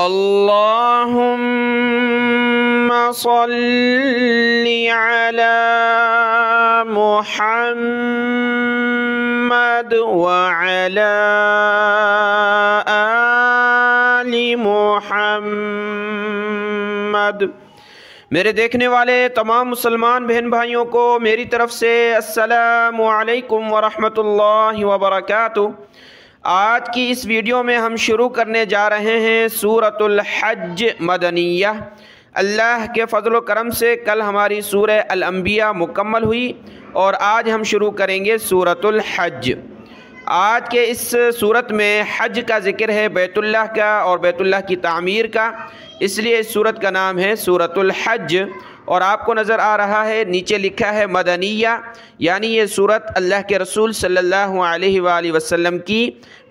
अल्लाहुम्मा सल्लि अला मुहम्मद व अला आलि मुहम्मद। मेरे देखने वाले तमाम मुसलमान बहन भाइयों को मेरी तरफ़ से अस्सलामु अलैकुम व रहमतुल्लाहि व बरकातुहू। आज की इस वीडियो में हम शुरू करने जा रहे हैं सूरतुल हज मदनिया। अल्लाह के फ़ज़ल व करम से कल हमारी सूरह अल अंबिया मुकम्मल हुई और आज हम शुरू करेंगे सूरतुल हज। आज के इस सूरत में हज का ज़िक्र है, बैतुल्लाह का और बैतुल्लाह की तामीर का, इसलिए इस सूरत का नाम है सूरतुल हज। और आपको नज़र आ रहा है नीचे लिखा है मदनिया, यानी ये सूरत अल्लाह के रसूल सल्लल्लाहु अलैहि वसल्लम की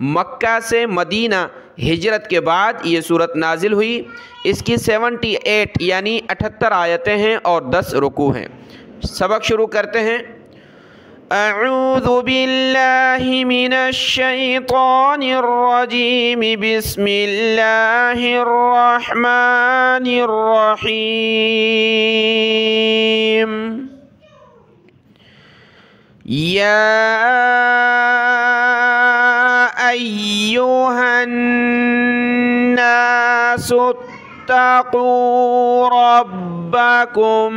मक्का से मदीना हिजरत के बाद ये सूरत नाजिल हुई। इसकी 78 यानी 78 आयतें हैं और 10 रुकू हैं। सबक शुरू करते हैं। अऊज़ु बिल्लाहि मिनश शैतानिर रजीम, बिस्मिल्लाहिर रहमानिर रहीम। या अय्युहन नासु इत्तक़ू रब्बकुम।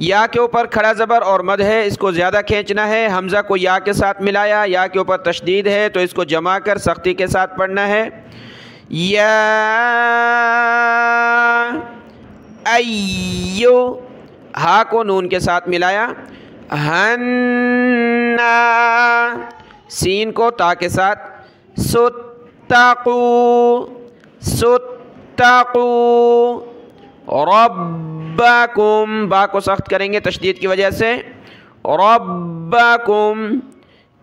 या के ऊपर खड़ा ज़बर और मद है, इसको ज़्यादा खींचना है। हमज़ा को या के साथ मिलाया, या के ऊपर तशदीद है तो इसको जमा कर सख्ती के साथ पढ़ना है। या अय्यु, हा को नून के साथ मिलाया। हन्ना, सीन को ता के साथ। सुत्तक़ू, सुत्तक़ू रब्बकुम, बा को सख्त करेंगे तशदीद की वजह से। रब्बकुम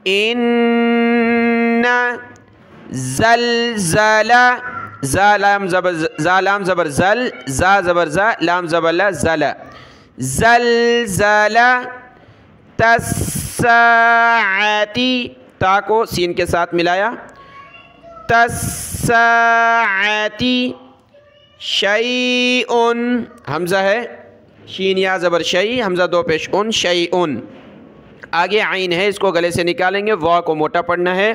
इन्ना ज़लज़ला, ज़ालाम ज़बर ज़ल, ज़ा ज़बर ज़ा, लाम ज़बर ला, ज़ला। ज़लज़ला तस्साअती, ता को सीन के साथ मिलाया। तस्साअती शैउन, हमज़ा है शीन या ज़बर शई, हमज़ा दो पेश उन, शैउन। आगे आइन है, इसको गले से निकालेंगे, वाह को मोटा पढ़ना है।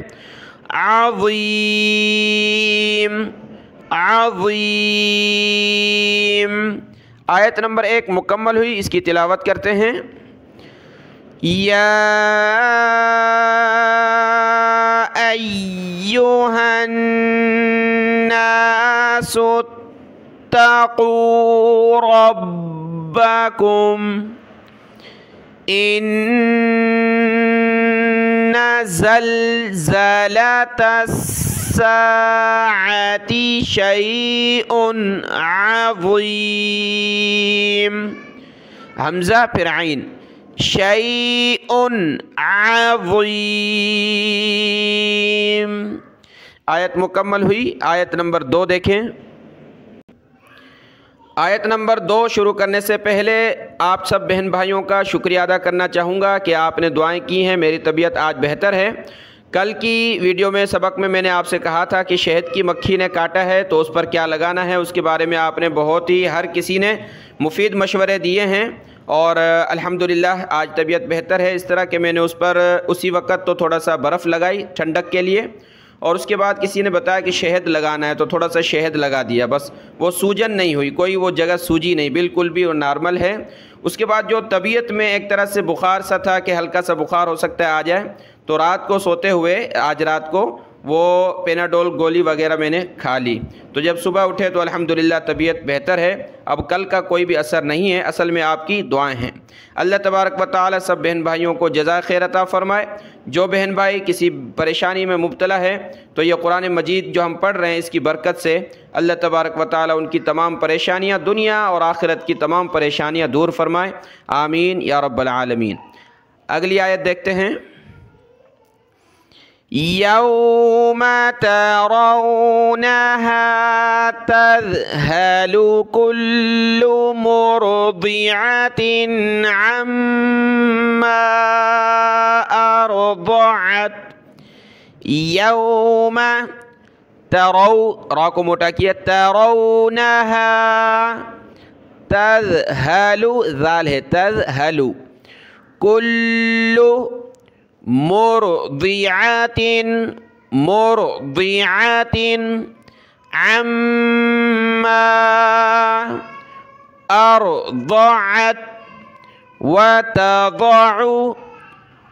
आज़ीम, आज़ीम। आयत नंबर 1 मुकम्मल हुई, इसकी तिलावत करते हैं। या अय्युहन नासु इत्तक़ू रब्बकुम इन्ना ज़लज़लतस्साअति शैउन अज़ीम। हमज़ा फिर आइन, शैउन अज़ीम। आयत मुकम्मल हुई। आयत नंबर 2 देखें। आयत नंबर 2 शुरू करने से पहले आप सब बहन भाइयों का शुक्रिया अदा करना चाहूँगा कि आपने दुआएं की हैं। मेरी तबीयत आज बेहतर है। कल की वीडियो में सबक में मैंने आपसे कहा था कि शहद की मक्खी ने काटा है तो उस पर क्या लगाना है, उसके बारे में आपने बहुत ही हर किसी ने मुफीद मशवरे दिए हैं और अल्हम्दुलिल्लाह आज तबीयत बेहतर है। इस तरह के मैंने उस पर उसी वक्त तो थोड़ा सा बर्फ़ लगाई ठंडक के लिए और उसके बाद किसी ने बताया कि शहद लगाना है तो थोड़ा सा शहद लगा दिया, बस वो सूजन नहीं हुई, कोई वो जगह सूजी नहीं, बिल्कुल भी वो नॉर्मल है। उसके बाद जो तबीयत में एक तरह से बुखार सा था कि हल्का सा बुखार हो सकता है आ जाए, तो रात को सोते हुए आज रात को वो पेनाडोल गोली वगैरह मैंने खा ली, तो जब सुबह उठे तो अल्हम्दुलिल्लाह तबीयत बेहतर है। अब कल का कोई भी असर नहीं है, असल में आपकी दुआएं हैं। अल्लाह तबारक व तआला सब बहन भाइयों को जज़ा खैर अता फ़रमाए। जो बहन भाई किसी परेशानी में मुब्तला है तो ये कुरान मजीद जो हम पढ़ रहे हैं इसकी बरकत से अल्लाह तबारक व तआला उनकी तमाम परेशानियाँ, दुनिया और आखिरत की तमाम परेशानियाँ दूर फरमाए। आमीन या रब्बल आलमीन। अगली आयत देखते हैं। यौम तरौनहा तज़हलु कुल्लु मुर्दिअतिन अम्मा अर्दअत। यौम तरौ, रा को मोटा किया, तरौनहा, तज़हलु, ज़ाल है, तज़हलु, कुल्लु मुरदिआतिन, मुरदिआतिन, अम्मा अर्दअत, वतदअु,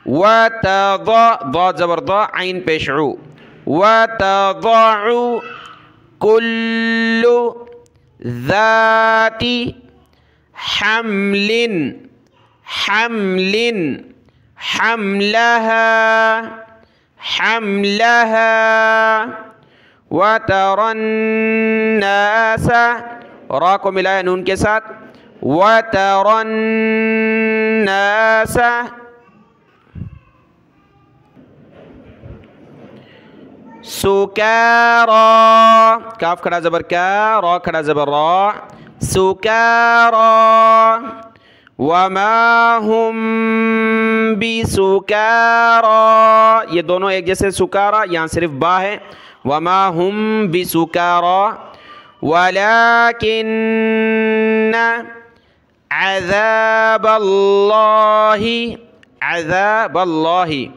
वतदअ, ज़बर द, आइन पेश उ, वतदअु कुल्लु ज़ाति हम्लिन, हम्लिन, हम्लहा, हम्लहा, वतरन्नास, रा को मिलाया नून के साथ, वतरन्नास सुकारा, काफ खड़ा ज़बर का, रा खड़ा ज़बर रा, सुकारा, वमा हुम बिसुकारा, ये दोनों एक जैसे, सुकारा यहाँ सिर्फ बा है, वमा हुम बिसुकारा, वलाकिन्न अज़ाबल्लाहि, अज़ाबल्लाहि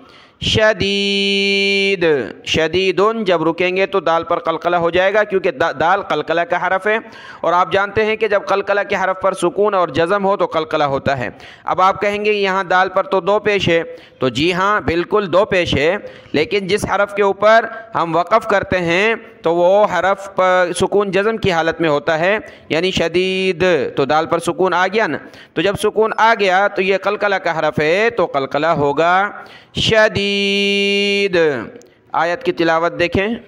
शदीद, शदीदुन जब रुकेंगे तो दाल पर कलकला हो जाएगा, क्योंकि दाल कलकला का हरफ है, और आप जानते हैं कि जब कलकला के हरफ पर सुकून और जज़म हो तो कलकला होता है। अब आप कहेंगे यहाँ दाल पर तो दो पेश है, तो जी हाँ बिल्कुल दो पेश है, लेकिन जिस हरफ के ऊपर हम वक़फ़ करते हैं तो वो हरफ पर सुकून जज़म की हालत में होता है, यानी शदीद, तो दाल पर सुकून आ गया ना, तो जब सुकून आ गया तो ये कलकला का हरफ है, तो कलकला होगा शदीद। आयत की तिलावत देखें,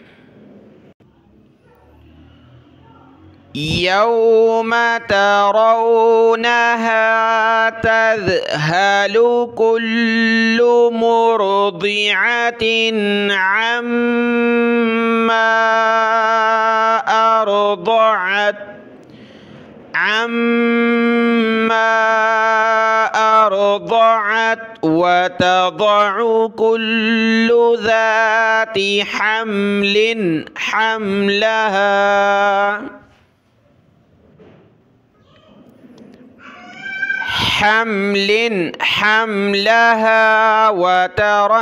यौम तरौनहा तज़हलु कुल्लु मुरदिअतिन अम्मा अर्दअत, अम्मा अर्दअत, वतदअु कुल्लु ज़ाति हम्लिन हम्लहा, हम्लिन हम्लहा, वतरन्नास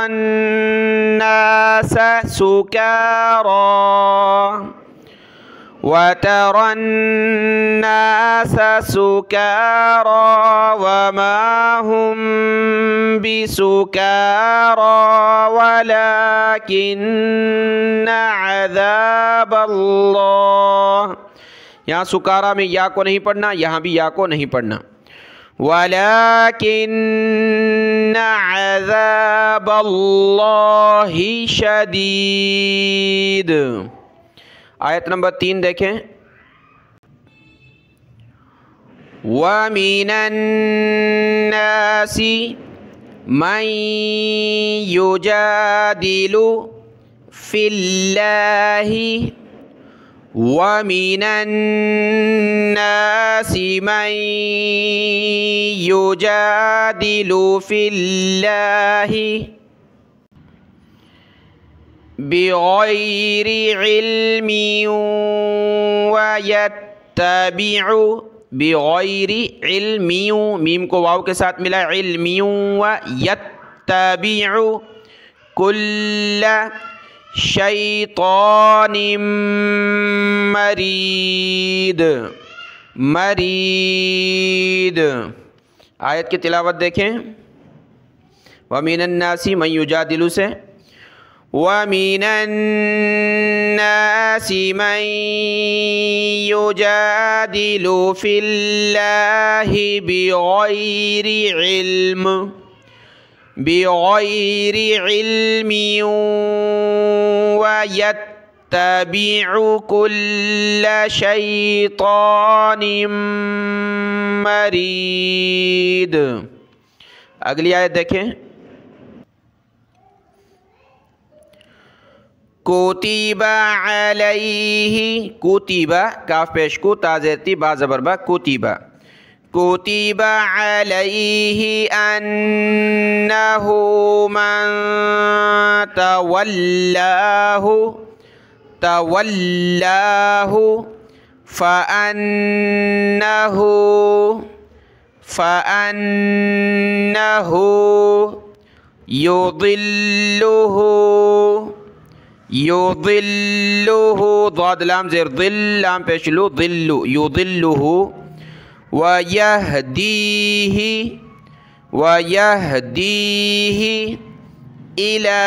सुकारा, वतरन्नास सुकारा, वमा हुम बिसुकारा, वलाकिन्न अज़ाबल्लाह, यहाँ सुकारा में या को नहीं पढ़ना, यहाँ भी या को नहीं पढ़ना, वलाकिन्न अज़ाबल्लाहि शदीद। आयत नंबर 3 देखें, वमिनन्नासि मन युजादिलु फिल्लाहि, वमिनन्नासि मन युजादिलु फिल्लाहि बिगैरि इल्मिन वयत्तबिउ, बिगैरि इल्मिन, मीम को वाव के साथ मिला, इल्मिन वयत्तबिउ कुल्ल शैतानिम मरीद, मरीद। आयत की तिलावत देखें, वमिनन्नासि मन युजादिलु से, वमिनन्नासि मन युजादिलु फिल्लाहि बिगैरि इल्म, बिगैरि इल्मिन वयत्तबिउ कुल्ल शैतानिम मरीद। अगली आयत देखें, कुतिबा अलैहि, कुतिबा काफ पेश को, ताज़ेती बा ज़बर बा, कुतिबा, कुतिबा अलैहि अन्नहु मन तवल्लाहु, तवल्लाहु फ़अन्नहु युदिल्लुहु ज़ाद लाम ज़ेर दिल लाम पेशलू दिल्लु युदिल्लुहु वयहदीही इला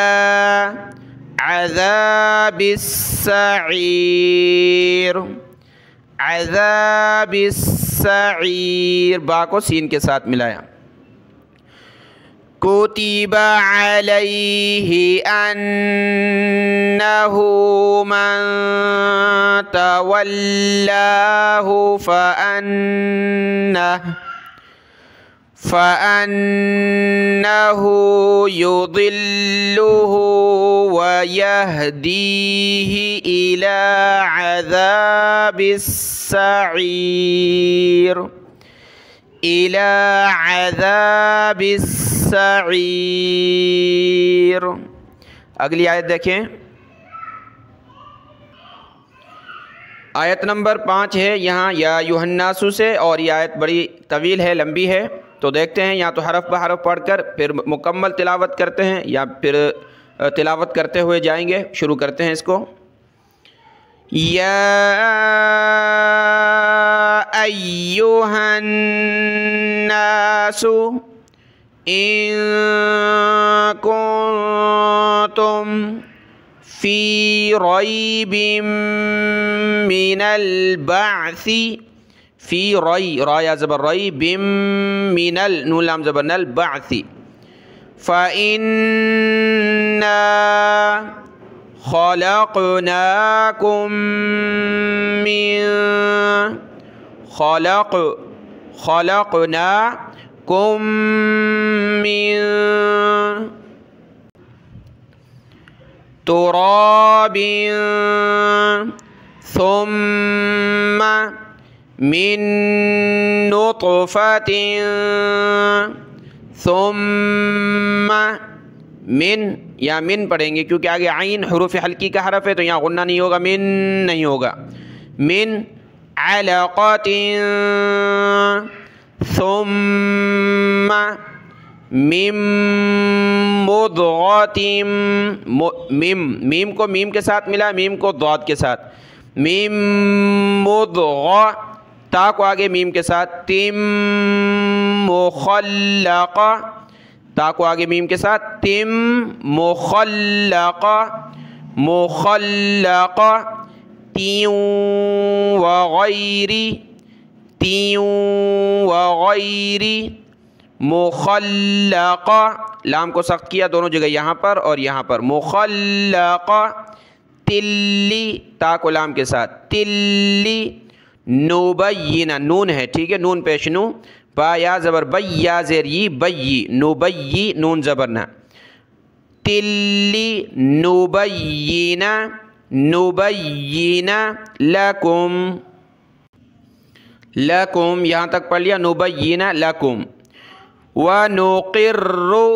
अज़ाबिस्सईर बा को सीन के साथ मिलाया। कुतिबा अलैहि अन्नहु मन तवल्लाहु फ़अन्नहु युदिल्लुहु वयहदीही इला अज़ाबिस्सईर। अगली आयत देखें, आयत नंबर 5 है यहाँ या यूहन्नासु से, और ये आयत बड़ी तवील है, लंबी है। तो देखते हैं, या तो हरफ ब हरफ पढ़कर फिर मुकम्मल तिलावत करते हैं या फिर तिलावत करते हुए जाएंगे। शुरू करते हैं इसको। या अय्युहन्नासु इन कुन्तुम फ़ी रैबिम मिनल बअसी फ़ी रई राया ज़बर रई बिम मिनल नून लाम ज़बर नल बअसी फ़इन्ना खलक़नाकुम मिन तुराबिन सुम्मा मिन नुतफ़तिन सुम्मा मिन, या मिन पढ़ेंगे क्योंकि आगे आइन हुरूफ हल्की का हरफ है, तो यहाँ गुन्ना नहीं होगा, मिन नहीं होगा। मिन अलक़तिन सुम्मा मिम मुद्ग़तिन, मीम को मीम के साथ मिला, मीम को दाद के साथ, मीम मुद्ग़, ता को आगे मीम के साथ, तिम मुख़ल्लक़ा, ता को आगे मीम के साथ, तिम मुख़ल्लक़ा तीं वग़ैरी मुख़ल्लक़ा, लाम को सख्त किया दोनों जगह, यहाँ पर और यहाँ पर, मुख़ल्लक़ा तिल्ली, ता को लाम के साथ, तिल्ली नुबय्यिना, नून है ठीक है, नून पेश नू, बा या ज़बर बई या ज़ेर यी बय्यी, नुबय्यी नून ज़बर ना, तिल्ली नुबय्यिना लकुम यहाँ तक पढ़ लिया, नुबय्यिना लकुम। व नुक़िर्रु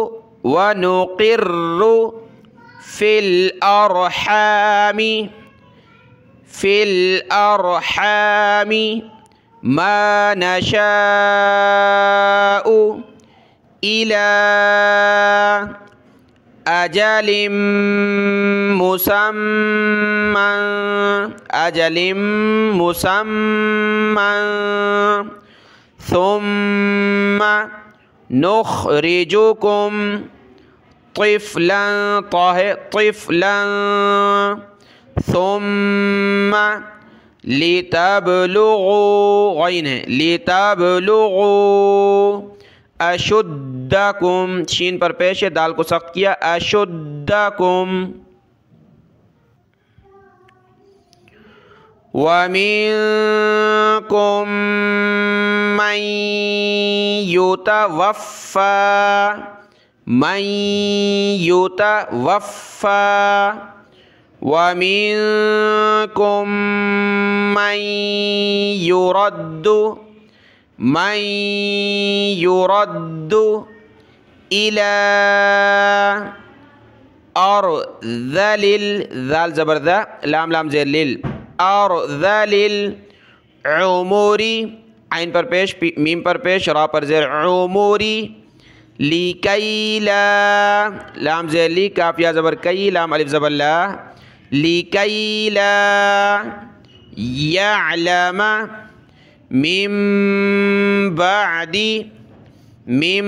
फ़िल अरहामी मा नशाउ इला अजलिम मुसम्मन सुम्मा नुख़रिजुकुम तिफ़लन सुम्मा लितबलुगु, गैन है, लितबलुगु अशुद्दकुम, शीन पर पेश है, दाल को सख्त किया, अशुद्दकुम। वमिनकुम मन युतवफ़्फ़ा वमिनकुम मन युरद्दु इला और ज़लिल, ज़ाल ज़बर ज़, लाम लाम ज़ेर लिल, और ज़लिल उमूरी, आइन पर पेश, मीम पर पेश, रा पर ज़ेर, उमूरी, लिकैला, लाम ज़ेर ली, काफ या ज़बर कई, लाम अलिफ ज़बर ला, लिकैला यअलम मिन बअदी, मिन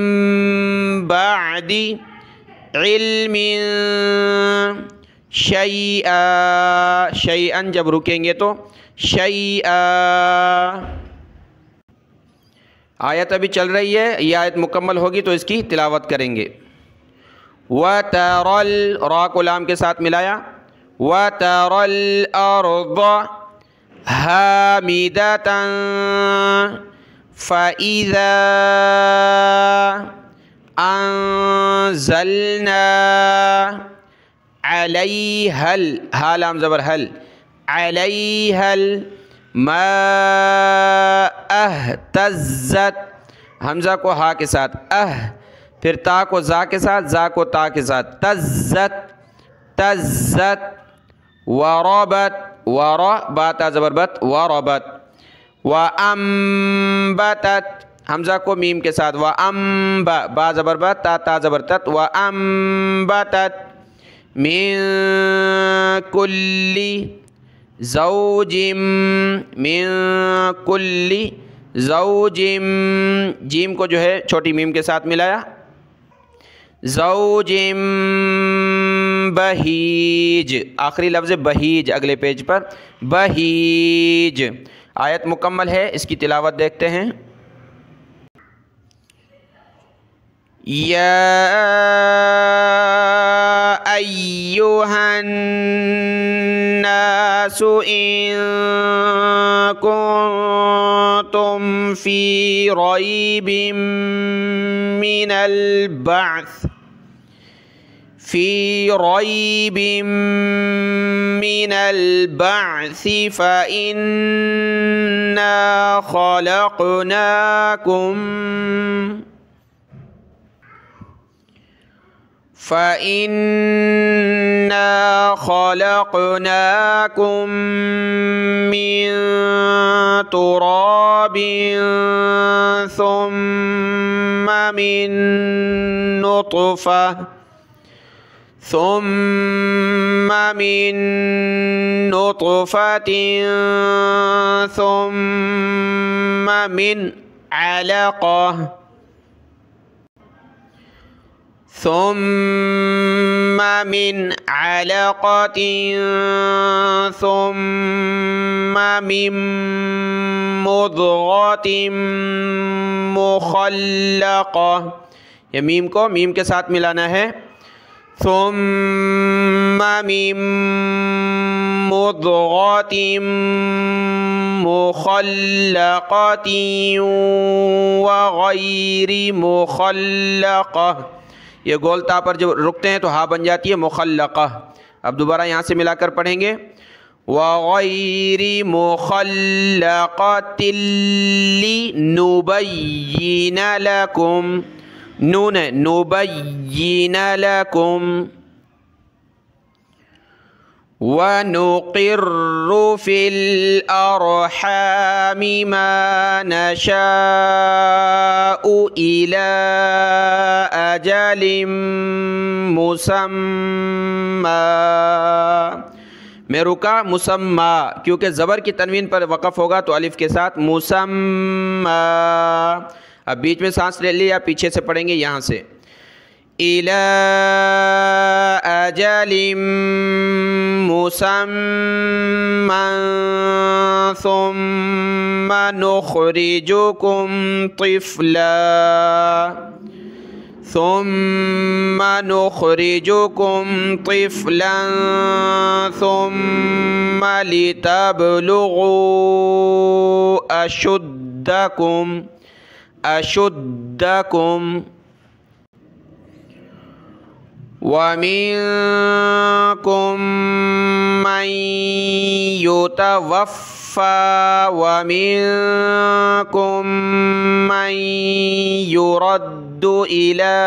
बअदी इल्मिन शैआ, शैअन जब रुकेंगे तो शैआ। आयत अभी चल रही है, ये आयत मुकम्मल होगी तो इसकी तिलावत करेंगे। व तरल, रा को लाम के साथ मिलाया, व तरल अर्द हामिदतन फ़इज़ा अंज़लना अलैहल, हा लाम ज़बर हल, अलैहल मा अहतज़्ज़त, हमज़ा को हा के साथ फिर ता को ज़ा के साथ, ज़ा को ता के साथ, तज़्ज़त, तज़्ज़त, वरबत, वर बाता ज़बर बत, वरबत, व अम्बतत, हमज़ा को मीम के साथ, व अम्ब, बा ज़बर बत, ता ता ज़बर तत, व अम्बतत मिन कुल्ली ज़ौजिम, मिन कुल्ली ज़ौजिम, जीम को जो है छोटी मीम के साथ मिलाया, ज़ौजिम बहीज, आखिरी लफ्ज़ बहीज अगले पेज पर, बहीज। आयत मुकम्मल है, इसकी तिलावत देखते हैं। या अय्युहन नासु इन कुंतुम फी रैबिम मिनल बअस, फी रैबिम मिनल बअसी फ़इन्ना ख़लक़नाकुम, फ़इन्ना ख़लक़नाकुम मिन तुराबिन सुम्मा मिन नुत्फ़ह, सुम्मा मिन नुत्फ़तिन सुम्मा मिन अलक़ह, सुम्मा मिन अलक़तिन सुम्मा मिन मुद्ग़तिन मुख़ल्लक़ह, ये मीम को मीम के साथ मिलाना है, सुम्मा मिन मुद्ग़तिन मुख़ल्लक़तिन व गैरि मुख़ल्लक़ह, ये गोलता पर जब रुकते हैं तो हा बन जाती है मुख़ल्लक़ह। अब दोबारा यहाँ से मिलाकर पढ़ेंगे, व गैरि मुख़ल्लक़तिन लिनुबय्यिन लकुम, नून है, नुबय्यिन लकुम, व नुक़िर्रु फ़िल अर्हामि मा नशाउ इला अजलिम मुसम्मा, मैं रुका मुसम्मा क्योंकि ज़बर की तनवीन पर वक़फ़ होगा तो अलिफ़ के साथ मुसम्मा। अब बीच में सांस ले लिया, पीछे से पढ़ेंगे यहाँ से, इला अजलिम मुसम्मन सुम्मा नुख़रिजुकुम तिफ़ला, सुम्मा नुख़रिजुकुम तिफ़लन सुम्मा लितबलुगू अशुद्दकुम, अशुद्दकुम। वमिनकुम मन युतवफ़्फ़ा वमिनकुम मन युरद्दु इला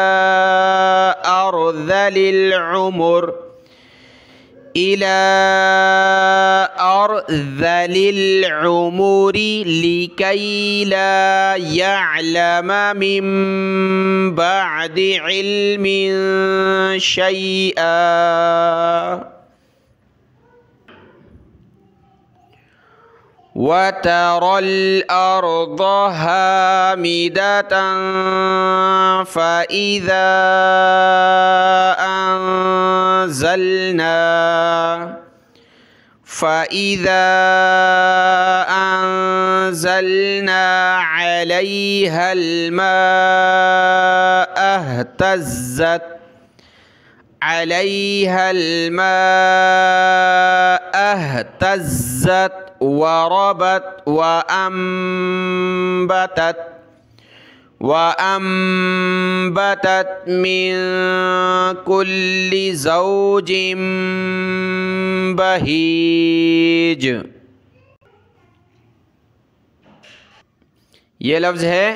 अर्ज़लिल उमूरी लिकै ला यअलम मिन बअदि इल्मिन शैआ। वतरल अर्द हामिदतन फ़इज़ा अंज़लना अलैहल माअ अहतज़्ज़त वरबत वअंबतत मिन कुल्लि ज़ौजिन बहीज। ये लफ्ज़ है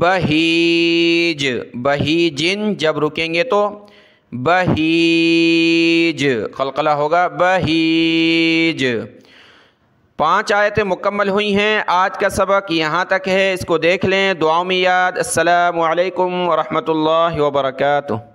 बहीज। बहीजिन जब रुकेंगे तो बहीज, क़लक़ला होगा बहीज। 5 आयतें मुकम्मल हुई हैं। आज का सबक यहाँ तक है, इसको देख लें, दुआओं में याद। अस्सलामु अलैकुम व रहमतुल्लाहि व बरकातुहू।